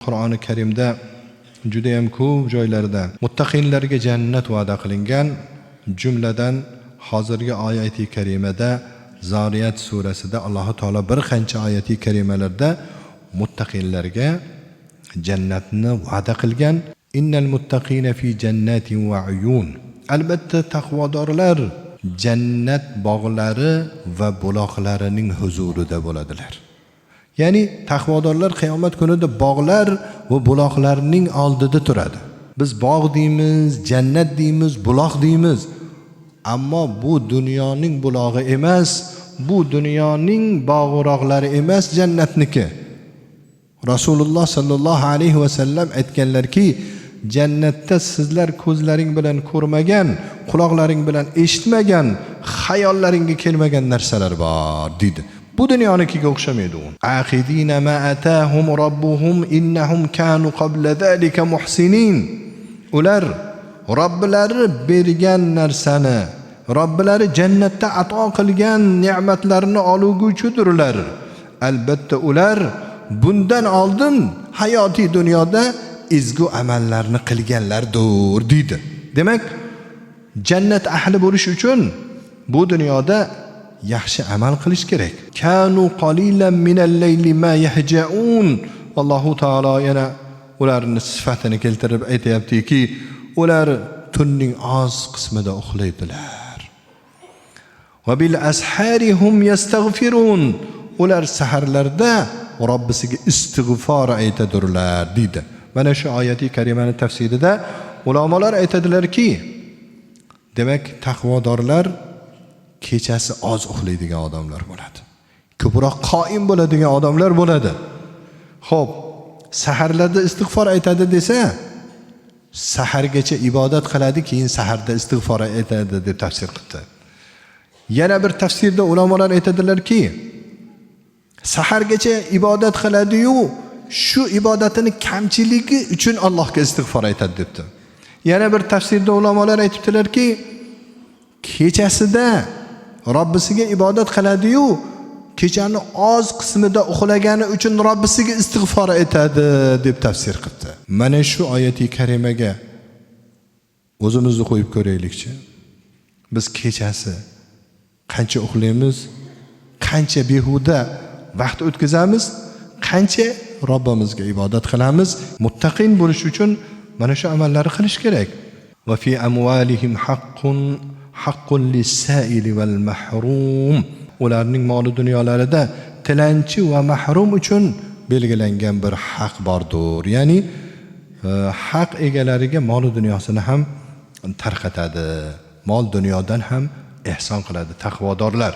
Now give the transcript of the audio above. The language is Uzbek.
Qur'oni Karimda juda ham ko'p joylarda muttaqinlarga jannat va'da qilingan, jumladan hozirgi oyati karimada Zariyat surasida Alloh taolo bir qancha oyati karimalarda muttaqinlarga jannatni va'da qilgan. Innal muttaqina fi jannatin va uyun. Albatta taqvodorlar jannat bog'lari va buloqlarining huzurida bo'ladilar. Ya'ni taqvodorlar qiyomat kunida bog'lar va buloqlarning oldida turadi. Biz bog' deymiz, jannat deymiz, buloq deymiz. Ammo bu dunyoning bulog'i emas, bu dunyoning bog'roqlari emas, jannatniki. Rasululloh sallallohu alayhi va sallam aytganlarki, jannatda sizlar ko'zlaring bilan ko'rmagan, quloqlaring bilan eshitmagan, xayollaringga kelmagan narsalar bor dedi. Bu dunyonikiga o'xshamaydi u. Aqidina ma atahum robbuhum innahum kanu qabla zalika muhsinin. Ular Robbilari bergan narsani, Robbilari jannatda ato qilgan ne'matlarni oluvchidirlar. Albatta ular bundan oldin hayotiy dunyoda ezgu amallarni qilganlardir deydi. Demak, jannat ahli bo'lish uchun bu dunyoda yaxshi amal qilish kerak. Kanu qalilan minal layli ma yahja'un. Allohu taolo yana ularning sifatini keltirib aytayaptiki, ular tunning oz qismida uxlaydilar. Va bil asharihum yastaghfirun. Ular saharlarda Robbisiga istig'for aytadilar deydi. Mana shu oyati karimani tafsirida ulamolar aytadilarki, demak taqvodorlar kechasi oz uxlaydigan odamlar bo'ladi. Ko'proq qoim bo'ladigan odamlar bo'ladi. Xo'p, saharlarda istig'for aytadi desa, sahargacha ibodat qiladi, keyin saharda istig'for aytadi deb tafsir qildi. Yana bir tafsirda ulamolar aytadilarki, sahargacha ibodat qiladi-yu, shu ibodatining kamchiligi uchun Allohga istig'for aytadi debdi. Yana bir tafsirda ulamolar aytibdilarki, kechasida Robbisiga ibodat qiladi-yu, kechani oz qismida uxlagani uchun Robbisiga istig'for aytadi deb tafsir qildi. Mana shu oyati karimaga o'zimizni qo'yib ko'raylikchi. Biz kechasi qancha uxlaymiz, qancha behuda vaqt o'tkazamiz, qancha Robbimizga ibodat qilamiz. Muttaqin bo'lish uchun mana shu amallarni qilish kerak. Va fi amwalihim haqqun lis-sa'ili wal mahrum. Ularning mol dunyolarida tilanchi va mahrum uchun belgilangan bir haq bordir. Ya'ni haq egalariga mol dunyosini ham tarqatadi. Mol dunyodan ham ihson qiladi taqvodorlar.